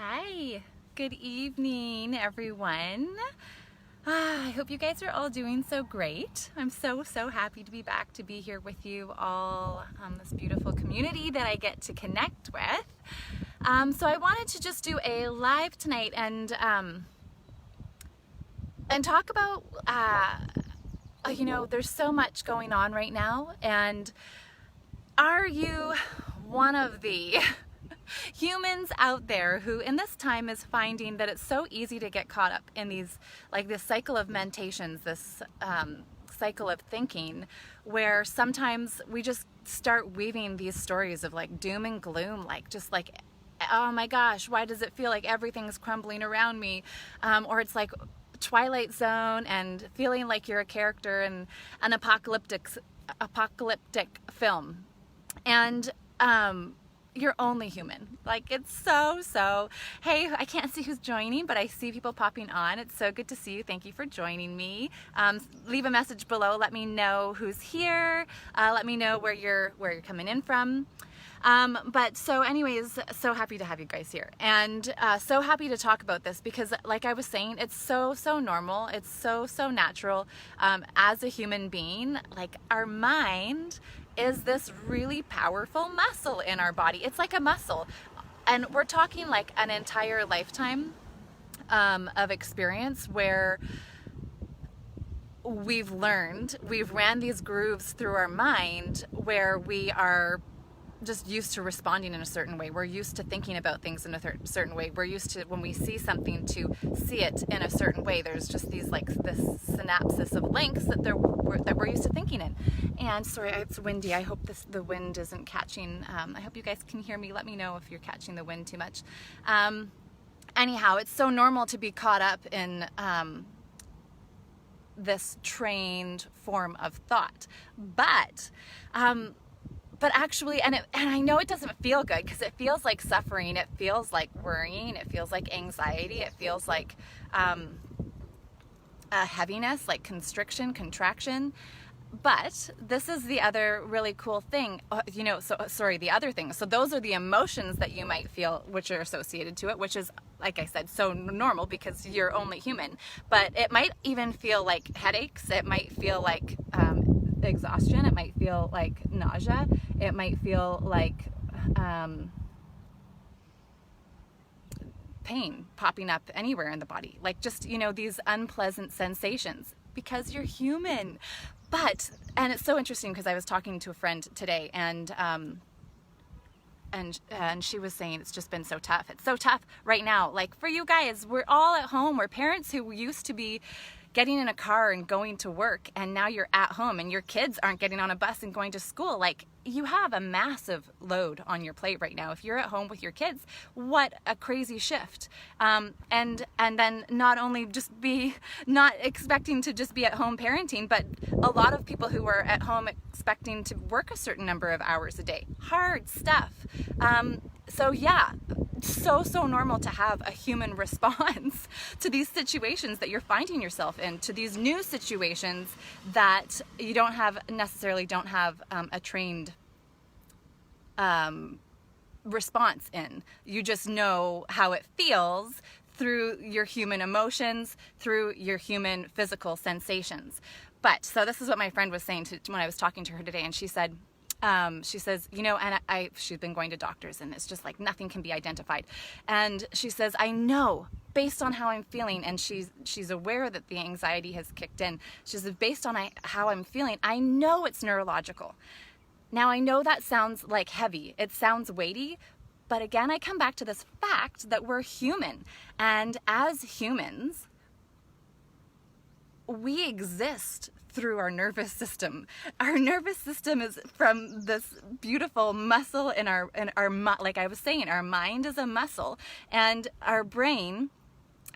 Hi, good evening, everyone. I hope you guys are all doing so great. I'm so happy to be back to be here with you all, this beautiful community that I get to connect with. So I wanted to just do a live tonight and talk about, there's so much going on right now, and are you one of the humans out there who in this time is finding that it's so easy to get caught up in these, like this cycle of mentations, this cycle of thinking, where sometimes we just start weaving these stories of like doom and gloom, like just like, oh my gosh, why does it feel like everything's crumbling around me? Or it's like Twilight Zone and feeling like you're a character in an apocalyptic film. And you're only human. Like, it's so, hey, I can't see who's joining, but I see people popping on. It's so good to see you. Thank you for joining me. Leave a message below. Let me know who's here. Let me know where you're coming in from. But so anyways, so happy to have you guys here, and so happy to talk about this because, like I was saying, it's so normal. It's so natural. As a human being, like, our mind is this really powerful muscle in our body. It's like a muscle, and we're talking like an entire lifetime of experience where we've ran these grooves through our mind where we are just used to responding in a certain way. We're used to thinking about things in a certain way. We're used to, when we see something, to see it in a certain way. There's just these, like, this synapses of links that we're used to thinking in. And sorry, it's windy. I hope the wind isn't catching. I hope you guys can hear me. Let me know if you're catching the wind too much. Anyhow, it's so normal to be caught up in this trained form of thought. But actually, and I know it doesn't feel good because it feels like suffering, it feels like worrying, it feels like anxiety, it feels like a heaviness, like constriction, contraction. But this is the other really cool thing, the other thing. So those are the emotions that you might feel, which are associated to it, which is, like I said, so normal because you're only human. But it might even feel like headaches. It might feel like exhaustion. It might feel like nausea. It might feel like pain popping up anywhere in the body, like just, these unpleasant sensations, because you're human. And it's so interesting because I was talking to a friend today, and she was saying it's just been so tough. It's so tough right now. Like, for you guys, we're all at home. We're parents who used to be getting in a car and going to work, and now you're at home and your kids aren't getting on a bus and going to school. Like, you have a massive load on your plate right now. If you're at home with your kids, what a crazy shift. And then not only just be not expecting to just be at home parenting, but a lot of people who are at home expecting to work a certain number of hours a day. Hard stuff. So yeah, so normal to have a human response to these situations that you're finding yourself in, to these new situations that you don't have a trained response in. You just know how it feels through your human emotions, through your human physical sensations. But so this is what my friend was saying when I was talking to her today, and she said, she says, and she's been going to doctors, and it's just like nothing can be identified. And she says, I know based on how I'm feeling, and she's aware that the anxiety has kicked in. She says, based on how I'm feeling, I know it's neurological. Now, I know that sounds like heavy. It sounds weighty. But again, I come back to this fact that we're human. And as humans, we exist through our nervous system. Our nervous system is from this beautiful muscle in our like I was saying, our mind is a muscle, and our brain,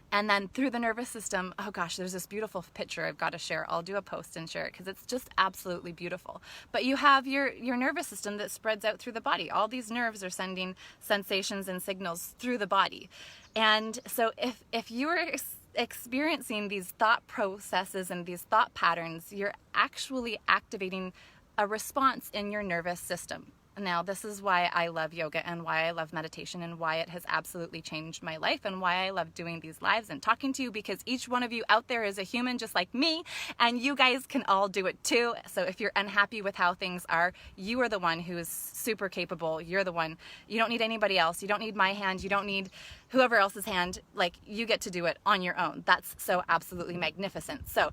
and then through the nervous system, oh gosh, there's this beautiful picture I've got to share. I'll do a post and share it because it's just absolutely beautiful. But you have your nervous system that spreads out through the body. All these nerves are sending sensations and signals through the body. And so if you were experiencing these thought processes and these thought patterns, you're actually activating a response in your nervous system. Now, this is why I love yoga and why I love meditation and why it has absolutely changed my life and why I love doing these lives and talking to you, because each one of you out there is a human just like me, and you guys can all do it too. So if you're unhappy with how things are, you are the one who is super capable. You're the one. You don't need anybody else. You don't need my hand. You don't need whoever else's hand. Like, you get to do it on your own. That's so absolutely magnificent. So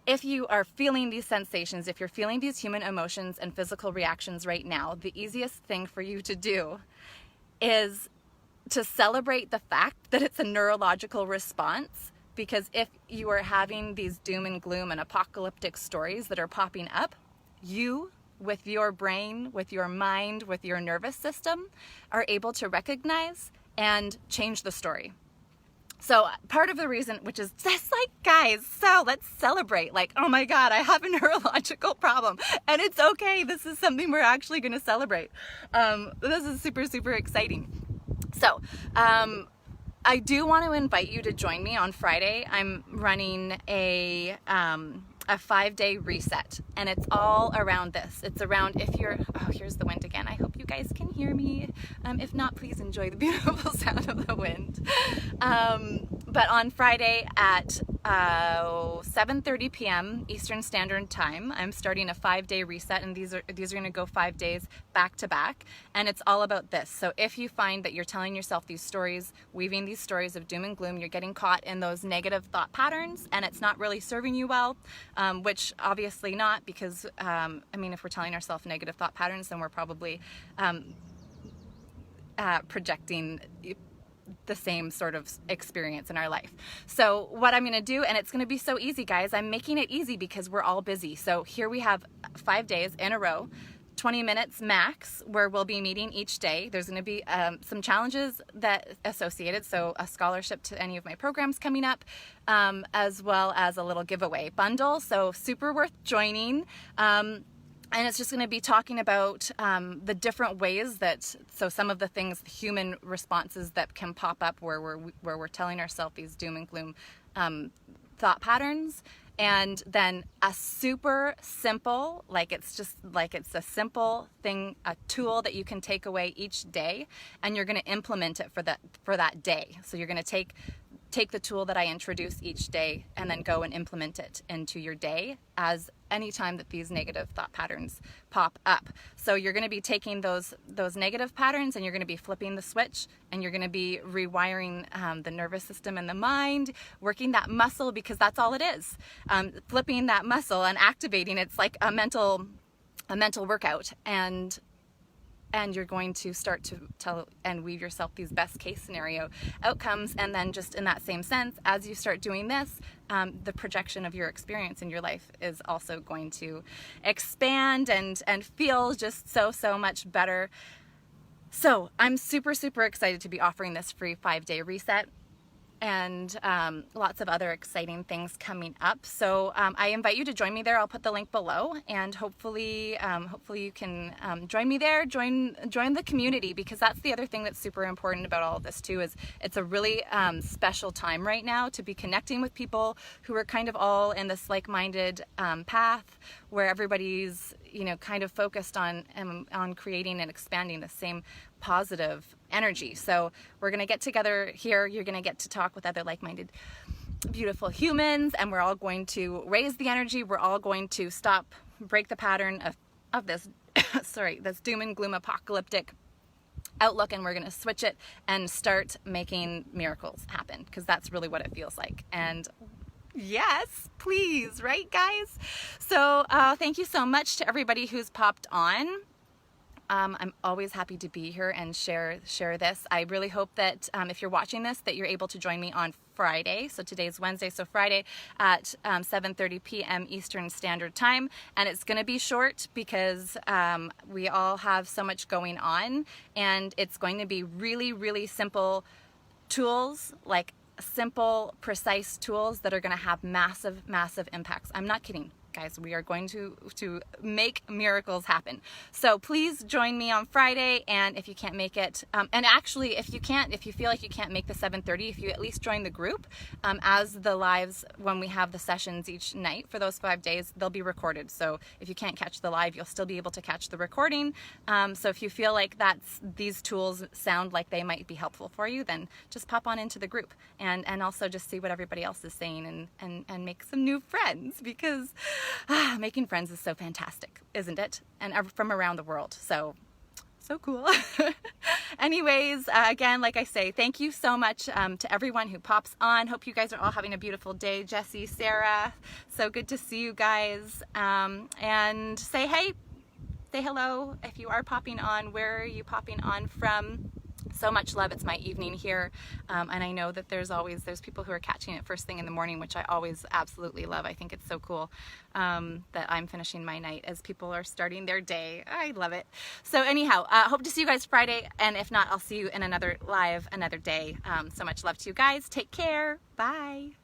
if you are feeling these sensations, if you're feeling these human emotions and physical reactions right now, the easiest thing for you to do is to celebrate the fact that it's a neurological response. Because if you are having these doom and gloom and apocalyptic stories that are popping up, you, with your brain, with your mind, with your nervous system, are able to recognize and change the story. So part of the reason, which is just like, guys, so let's celebrate. Like, oh my God, I have a neurological problem and it's okay. This is something we're actually going to celebrate. This is super, super exciting. So, I do want to invite you to join me on Friday. I'm running a 5-day reset, and it's all around this. It's around if you're, oh, here's the wind again. I hope you guys can hear me. If not, please enjoy the beautiful sound of the wind. But on Friday at 7:30 p.m. Eastern Standard Time, I'm starting a 5-day reset, and these are going to go 5 days back to back, and it's all about this. So if you find that you're telling yourself these stories, weaving these stories of doom and gloom, you're getting caught in those negative thought patterns, and it's not really serving you well, which obviously not, because I mean, if we're telling ourselves negative thought patterns, then we're probably projecting the same sort of experience in our life. So what I'm going to do, and it's going to be so easy, guys, I'm making it easy because we're all busy. So here we have 5 days in a row, 20 minutes max, where we'll be meeting each day. There's going to be some challenges that associated, so a scholarship to any of my programs coming up, as well as a little giveaway bundle. So super worth joining. And it's just going to be talking about the different ways that, so some of the things, human responses that can pop up where we're telling ourselves these doom and gloom thought patterns, and then a super simple, like it's a simple thing, a tool that you can take away each day, and you're going to implement it for that day. So you're going to take the tool that I introduce each day and then go and implement it into your day as any time that these negative thought patterns pop up. So you're going to be taking those negative patterns, and you're going to be flipping the switch, and you're going to be rewiring the nervous system and the mind, working that muscle, because that's all it is. Flipping that muscle and activating it's like a mental workout, and you're going to start to tell and weave yourself these best case scenario outcomes. And then just in that same sense, as you start doing this, the projection of your experience in your life is also going to expand and feel just so much better. So I'm super, super excited to be offering this free 5-day reset, and lots of other exciting things coming up. So I invite you to join me there. I'll put the link below, and hopefully you can join me there, join the community, because that's the other thing that's super important about all of this too, is it's a really special time right now to be connecting with people who are kind of all in this like-minded path, where everybody's, you know, kind of focused on creating and expanding the same positive energy. So we're going to get together here. You're going to get to talk with other like-minded, beautiful humans, and we're all going to raise the energy. We're all going to break the pattern of this, this doom and gloom apocalyptic outlook, and we're going to switch it and start making miracles happen, because that's really what it feels like. And yes, please, right, guys? So thank you so much to everybody who's popped on. I'm always happy to be here and share this. I really hope that if you're watching this, that you're able to join me on Friday. So today's Wednesday, so Friday at 7:30 p.m. Eastern Standard Time. And it's going to be short because we all have so much going on, and it's going to be really, really simple tools, like simple, precise tools that are going to have massive, massive impacts. I'm not kidding, guys. We are going to make miracles happen. So please join me on Friday, and if you can't make it, and actually if you feel like you can't make the 7:30, if you at least join the group, as the lives, when we have the sessions each night for those 5 days, they'll be recorded. So if you can't catch the live, you'll still be able to catch the recording. So if you feel like these tools sound like they might be helpful for you, then just pop on into the group, and also just see what everybody else is saying, and make some new friends, because making friends is so fantastic, isn't it? And from around the world. So cool. Anyways, again, like I say, thank you so much to everyone who pops on. Hope you guys are all having a beautiful day. Jesse, Sarah, so good to see you guys. And say hey, say hello if you are popping on. Where are you popping on from? So much love. It's my evening here, and I know that there's people who are catching it first thing in the morning, which I always absolutely love. I think it's so cool that I'm finishing my night as people are starting their day. I love it. So anyhow, hope to see you guys Friday, and if not, I'll see you in another live another day. So much love to you guys. Take care. Bye.